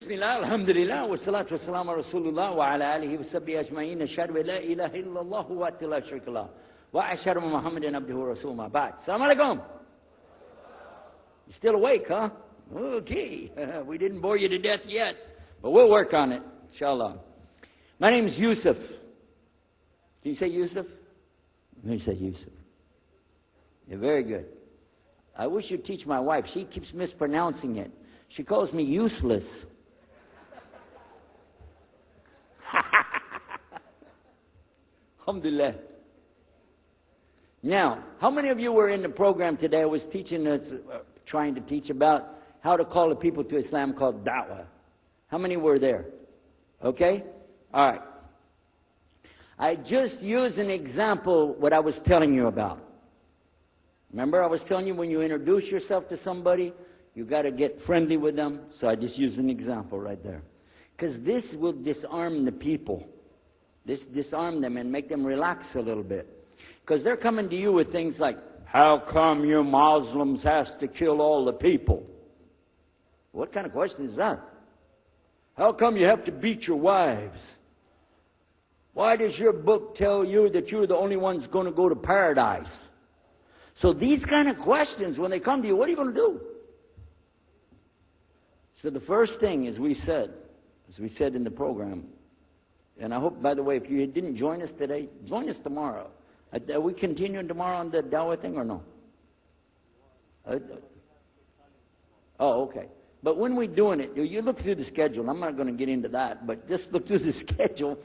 Bismillah, alhamdulillah, wa salatu wa salam ala rasulullah wa ala alihi wa sahbihi ajma'in, ashhadu an la ilaha illallah wa la sharika lah, wa ashhadu anna Muhammadan abduhu wa rasuluhu ma ba'd. Assalamu alaikum. You still awake, huh? Okay. We didn't bore you to death yet, but we'll work on it, inshallah. My name is Yusuf. Can you say Yusuf? Let me say Yusuf. Yeah, very good. I wish you'd teach my wife. She keeps mispronouncing it. She calls me useless. Alhamdulillah. Now, how many of you were in the program today? I was teaching us, trying to teach about how to call the people to Islam called da'wah. How many were there? Okay? All right. I just used an example what I was telling you about. Remember I was telling you when you introduce yourself to somebody, you got to get friendly with them. So I just used an example right there. Because this will disarm the people. This disarm them and make them relax a little bit. Because they're coming to you with things like, how come you Muslims has to kill all the people? What kind of question is that? How come you have to beat your wives? Why does your book tell you that you're the only ones going to go to paradise? So these kind of questions, when they come to you, what are you going to do? So the first thing, as we said in the program, and I hope, by the way, if you didn't join us today, join us tomorrow. Are we continuing tomorrow on the Dawah thing or no? Oh, okay. But when we're doing it, you look through the schedule. I'm not going to get into that, but just look through the schedule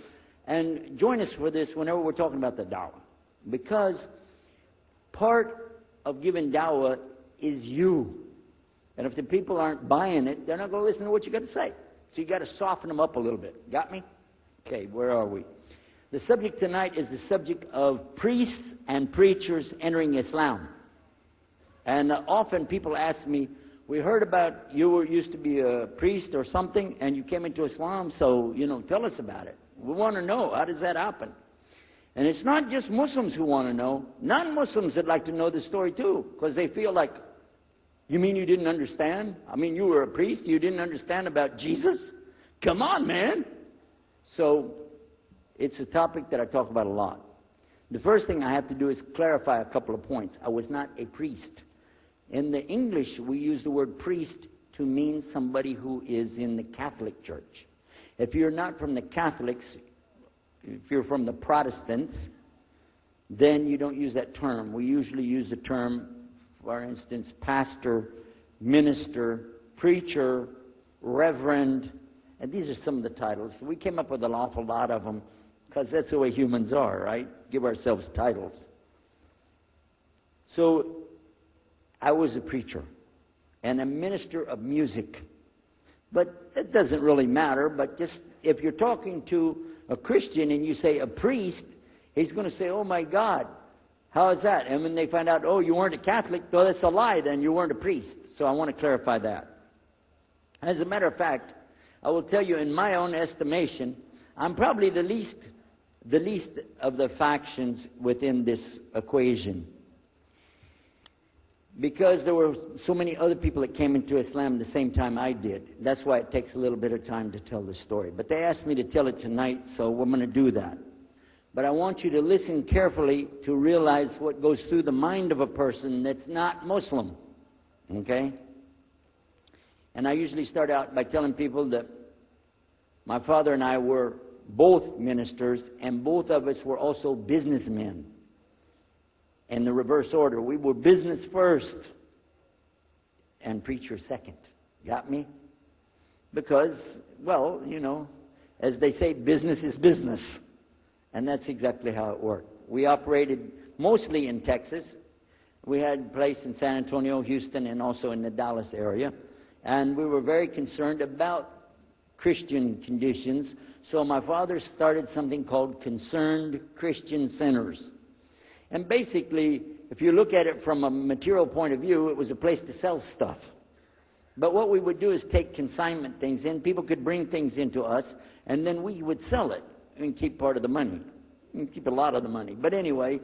and join us for this whenever we're talking about the Dawah. Because part of giving Dawah is you. And if the people aren't buying it, they're not going to listen to what you got to say. So you got to soften them up a little bit. Got me? Okay, where are we? The subject tonight is the subject of priests and preachers entering Islam. And often people ask me, we heard about you used to be a priest or something and you came into Islam, so, tell us about it. We want to know, how does that happen? And it's not just Muslims who want to know. Non-Muslims would like to know the story too, because they feel like, you mean you didn't understand? I mean, you were a priest, you didn't understand about Jesus? Come on, man. So, it's a topic that I talk about a lot. The first thing I have to do is clarify a couple of points. I was not a priest. In the English, we use the word priest to mean somebody who is in the Catholic Church. If you're not from the Catholics, if you're from the Protestants, then you don't use that term. We usually use the term, for instance, pastor, minister, preacher, reverend, and these are some of the titles. We came up with an awful lot of them because that's the way humans are, right? Give ourselves titles. So I was a preacher and a minister of music. But that doesn't really matter, but just if you're talking to a Christian and you say a priest, he's going to say, oh my God, how is that? And when they find out, oh, you weren't a Catholic, well, that's a lie, then you weren't a priest. So I want to clarify that. As a matter of fact, I will tell you, in my own estimation, I'm probably the least of the factions within this equation. Because there were so many other people that came into Islam the same time I did. That's why it takes a little bit of time to tell the story. But they asked me to tell it tonight, so we're going to do that. But I want you to listen carefully to realize what goes through the mind of a person that's not Muslim. Okay? And I usually start out by telling people that my father and I were both ministers, and both of us were also businessmen. In the reverse order. We were business first and preacher second. Got me? Because, well, as they say, business is business. And that's exactly how it worked. We operated mostly in Texas. We had a place in San Antonio, Houston, and also in the Dallas area. And we were very concerned about Christian conditions. So my father started something called Concerned Christian Centers. And basically, if you look at it from a material point of view, it was a place to sell stuff. But what we would do is take consignment things in. People could bring things into us, and then we would sell it and keep part of the money. And keep a lot of the money. But anyway,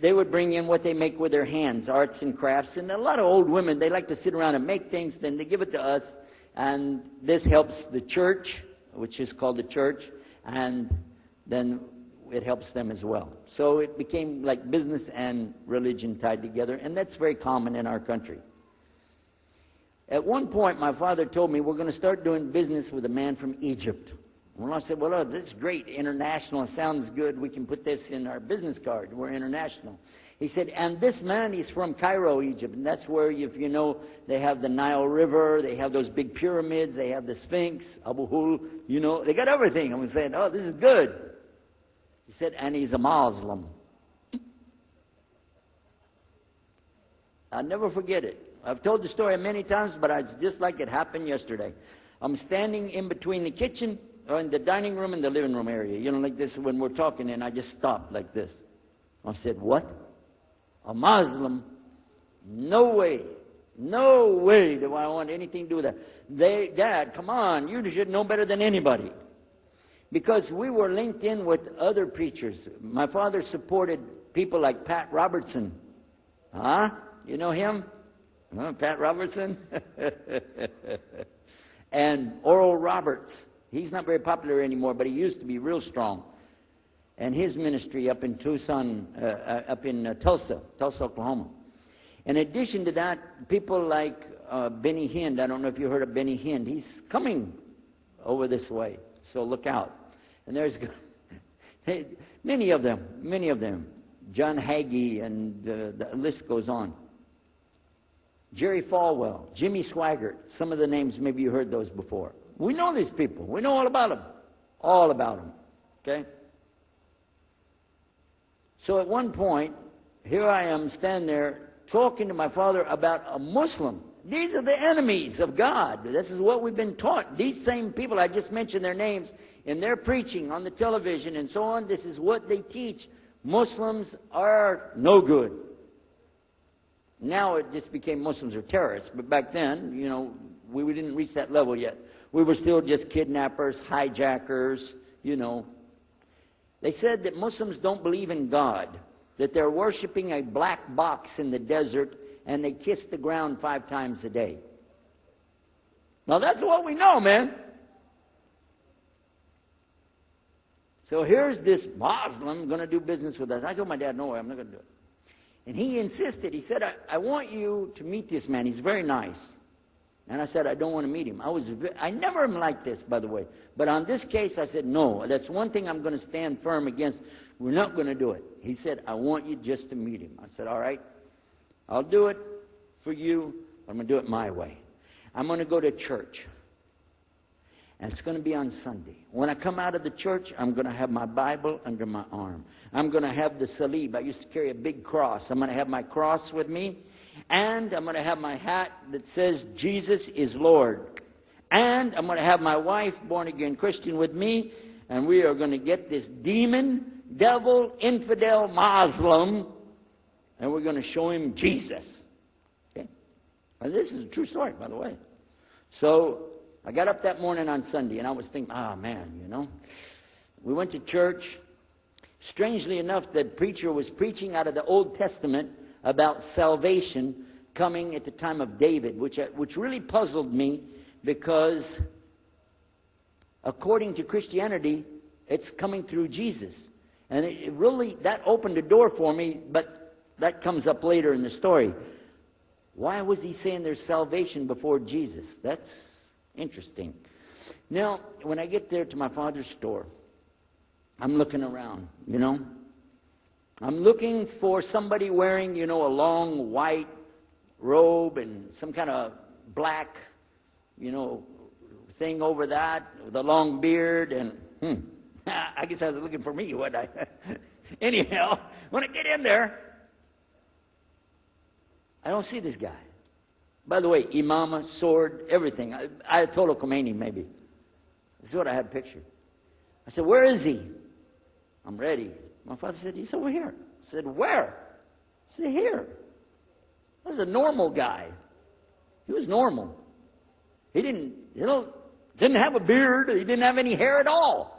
they would bring in what they make with their hands, arts and crafts. And a lot of old women, they like to sit around and make things, then they give it to us, And this helps the church, which is called the church, and then it helps them as well. So it became like business and religion tied together, and that's very common in our country. At one point, my father told me, we're going to start doing business with a man from Egypt. Well, I said, well, this is great. International. It sounds good. We can put this in our business card. We're international. He said, and this man, he's from Cairo, Egypt. And that's where, if you know, they have the Nile River. They have those big pyramids. They have the Sphinx, Abu Hul. You know, they got everything. I'm saying, oh, this is good. He said, and he's a Muslim. I'll never forget it. I've told the story many times, but it's just like it happened yesterday. I'm standing in between the kitchen, or in the dining room and the living room area. You know, like this when we're talking, and I just stopped like this. I said, what? A Muslim? No way. No way do I want anything to do with that. Dad, come on, you should know better than anybody. Because we were linked in with other preachers. My father supported people like Pat Robertson. Huh? You know him? Huh, Pat Robertson? And Oral Roberts. He's not very popular anymore, but he used to be real strong. And his ministry up in Tucson, Tulsa, Oklahoma. In addition to that, people like Benny Hinn. I don't know if you heard of Benny Hinn. He's coming over this way, so look out. And there's many of them. John Hagee, and the list goes on. Jerry Falwell, Jimmy Swaggart. Some of the names, maybe you heard those before. We know these people. We know all about them. All about them. Okay? So at one point, here I am standing there talking to my father about a Muslim. These are the enemies of God. This is what we've been taught. These same people, I just mentioned their names, in their preaching on the television and so on, this is what they teach. Muslims are no good. Now it just became Muslims are terrorists. But back then, you know, we didn't reach that level yet. We were still just kidnappers, hijackers, you know. They said that Muslims don't believe in God, that they're worshiping a black box in the desert, and they kiss the ground 5 times a day. Now that's what we know, man. So here's this Muslim going to do business with us. I told my dad, no way, I'm not going to do it. And he insisted. He said, I want you to meet this man. He's very nice. And I said, I don't want to meet him. I never am like this, by the way. But on this case, I said, no. That's one thing I'm going to stand firm against. We're not going to do it. He said, I want you just to meet him. I said, all right. I'll do it for you. But I'm going to do it my way. I'm going to go to church. And it's going to be on Sunday. When I come out of the church, I'm going to have my Bible under my arm. I'm going to have the salib. I used to carry a big cross. I'm going to have my cross with me. And I'm going to have my hat that says, Jesus is Lord. And I'm going to have my wife, born-again Christian, with me. And we are going to get this demon, devil, infidel, Muslim. And we're going to show him Jesus. Okay? And this is a true story, by the way. So I got up that morning on Sunday, and I was thinking, man, you know. We went to church. Strangely enough, the preacher was preaching out of the Old Testament about salvation coming at the time of David, which really puzzled me because according to Christianity, it's coming through Jesus. And it really, that opened the door for me, but that comes up later in the story. Why was he saying there's salvation before Jesus? That's interesting. Now, when I get there to my father's store, I'm looking around, you know. I'm looking for somebody wearing, you know, a long white robe and some kind of black, you know, thing over that with a long beard. And I guess I was looking for me, wasn't I? Anyhow, when I get in there, I don't see this guy. By the way, imama, sword, everything. Ayatollah Khomeini, maybe. This is what I had pictured. I said, where is he? I'm ready. My father said, he's over here. I said, where? I said, here. This is a normal guy. He was normal. He didn't have a beard. He didn't have any hair at all.